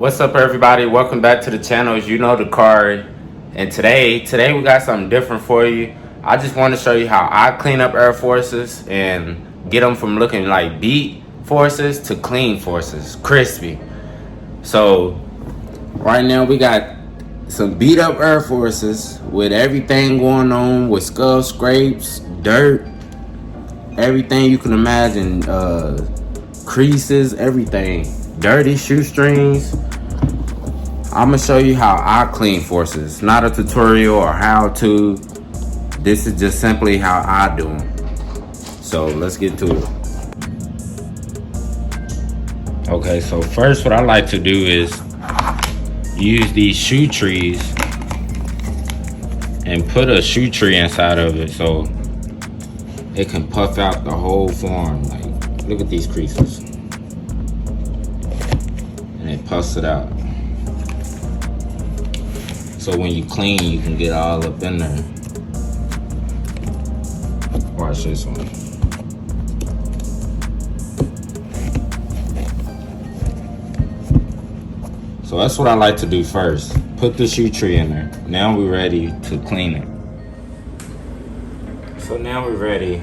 What's up, everybody? Welcome back to the channel. As you know, the car, and today we got something different for you. I just want to show you how I clean up AirForces and get them from looking like beat forces to clean forces, crispy. So right now we got some beat up AirForces with everything going on with skull scrapes, dirt, everything you can imagine, creases, everything, dirty shoestrings. I'm gonna show you how I clean forces. Not a tutorial or how to. This is just simply how I do them. So let's get to it. Okay, so first what I like to do is use these shoe trees and put a shoe tree inside of it so it can puff out the whole form. Like, look at these creases. And it puffs it out. So when you clean, you can get all up in there. Watch this one. So that's what I like to do first. Put the shoe tree in there. Now we're ready to clean it. So now we're ready.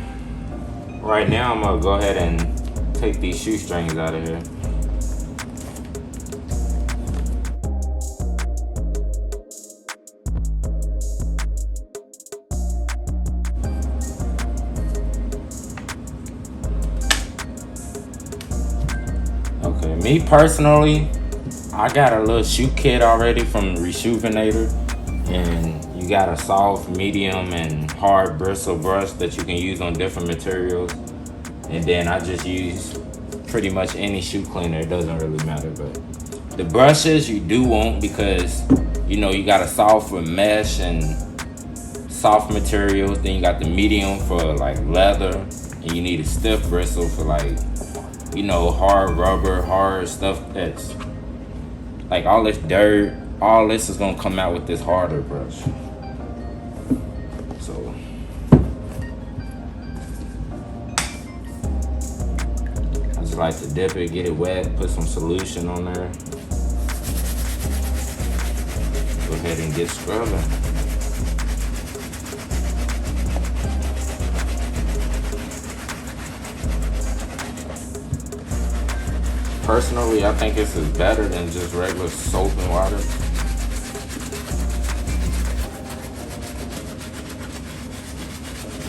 Right now I'm gonna go ahead and take these shoestrings out of here. Okay, me personally, I got a little shoe kit already from Rejuvenator, and you got a soft, medium, and hard bristle brush that you can use on different materials. And then I just use pretty much any shoe cleaner, it doesn't really matter. But the brushes you do want, because you know you got a soft for mesh and soft materials, then you got the medium for like leather, and you need a stiff bristle for like, you know, hard rubber, hard stuff that's like all this dirt, all this is gonna come out with this harder brush. So I just like to dip it, get it wet, put some solution on there. Go ahead and get scrubbing. Personally, I think this is better than just regular soap and water.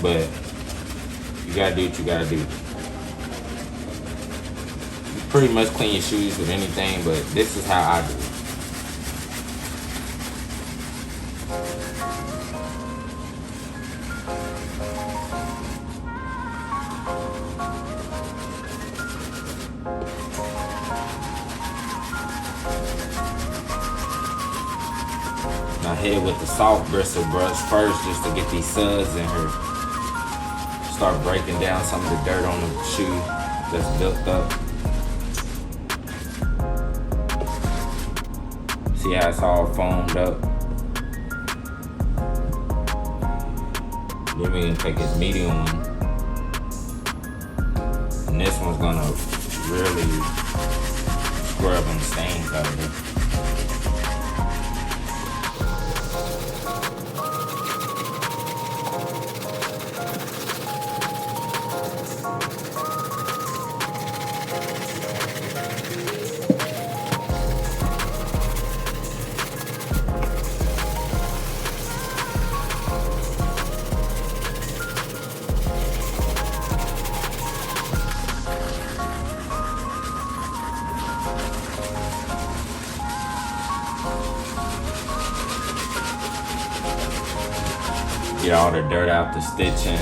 But you gotta do what you gotta do. You pretty much clean your shoes with anything, but this is how I do it. I hit with the soft bristle brush first just to get these suds in here. Start breaking down some of the dirt on the shoe that's built up. See how it's all foamed up? Then we can take this medium one. And this one's gonna really scrub them stains out of it. Get all the dirt out the stitching.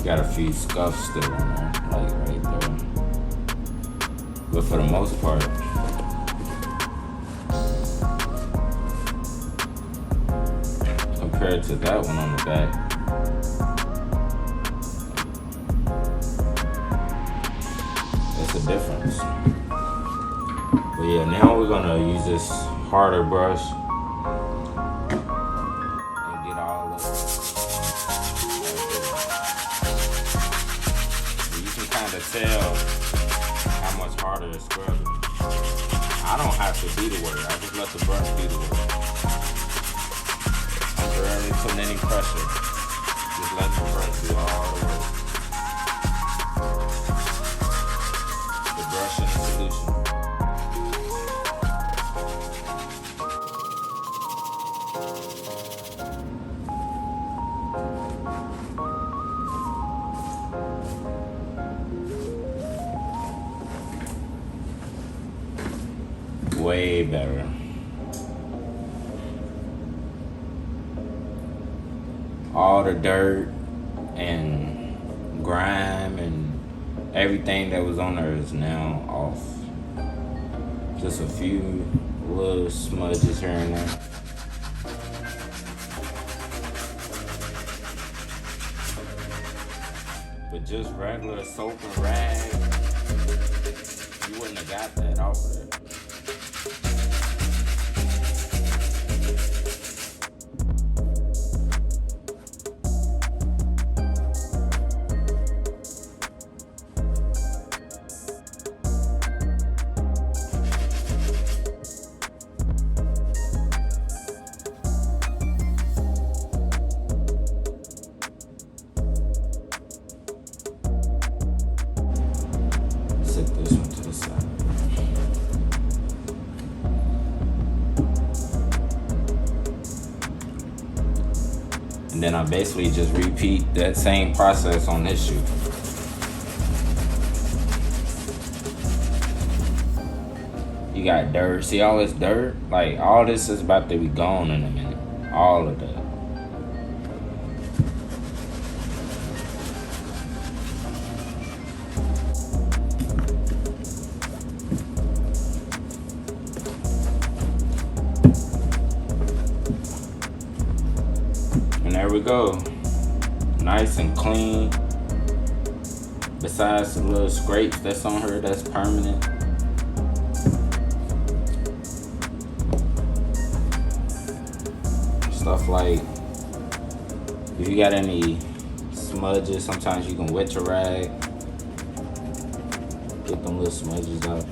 Got a few scuffs still on there, like right there. But for the most part, compared to that one on the back. It's a difference. But yeah, now we're gonna use this harder brush and get all of it. You can kind of tell how much harder it's scrubbing. I don't have to do the work. I just let the brush do the work. I'm barely putting any pressure. Just letting the brush do all the work. The brush and the solution. Way better. All the dirt and grime and everything that was on there is now off. Just a few little smudges here and there. But just regular soap and rag, you wouldn't have got that off of there. This one to the side. And then I basically just repeat that same process on this shoe. You got dirt. See all this dirt? Like all this is about to be gone in a minute. All of that. And there we go, nice and clean. Besides the little scrapes that's on her, that's permanent. Stuff like, if you got any smudges, sometimes you can wet your rag, get them little smudges out.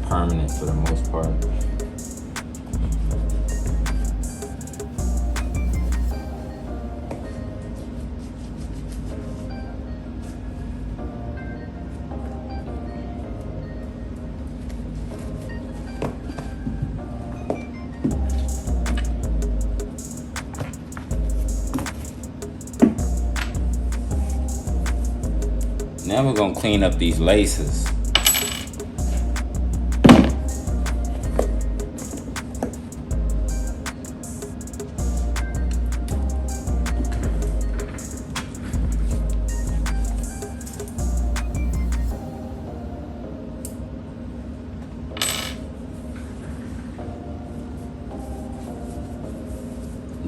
Permanent for the most part. Now we're gonna clean up these laces.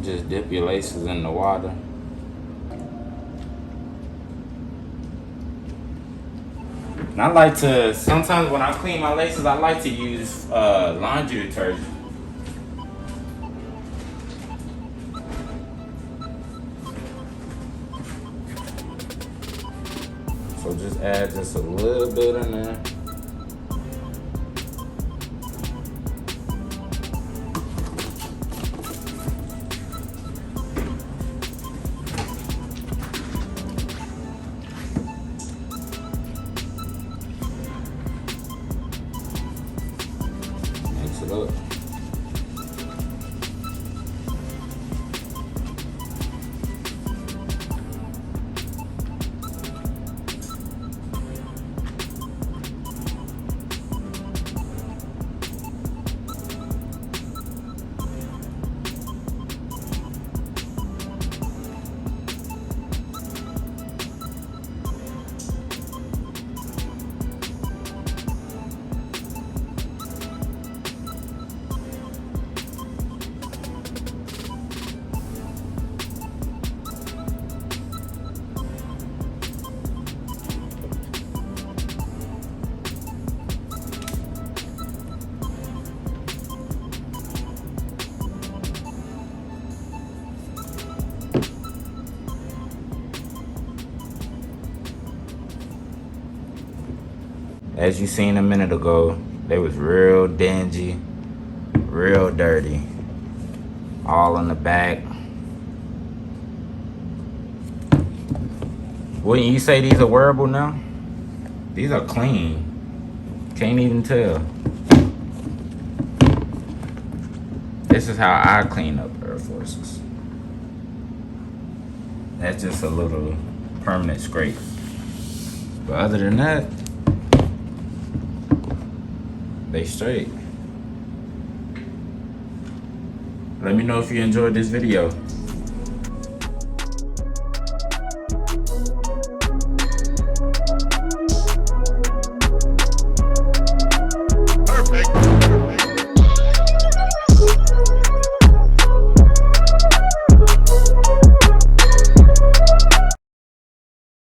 Just dip your laces in the water. And I like to, sometimes when I clean my laces, I like to use laundry detergent. So just add just a little bit in there. Mix it up. As you seen a minute ago, they was real dingy, real dirty. All on the back. Wouldn't you say these are wearable now? These are clean. Can't even tell. This is how I clean up AirForces. That's just a little permanent scrape. But other than that, they straight. Let me know if you enjoyed this video.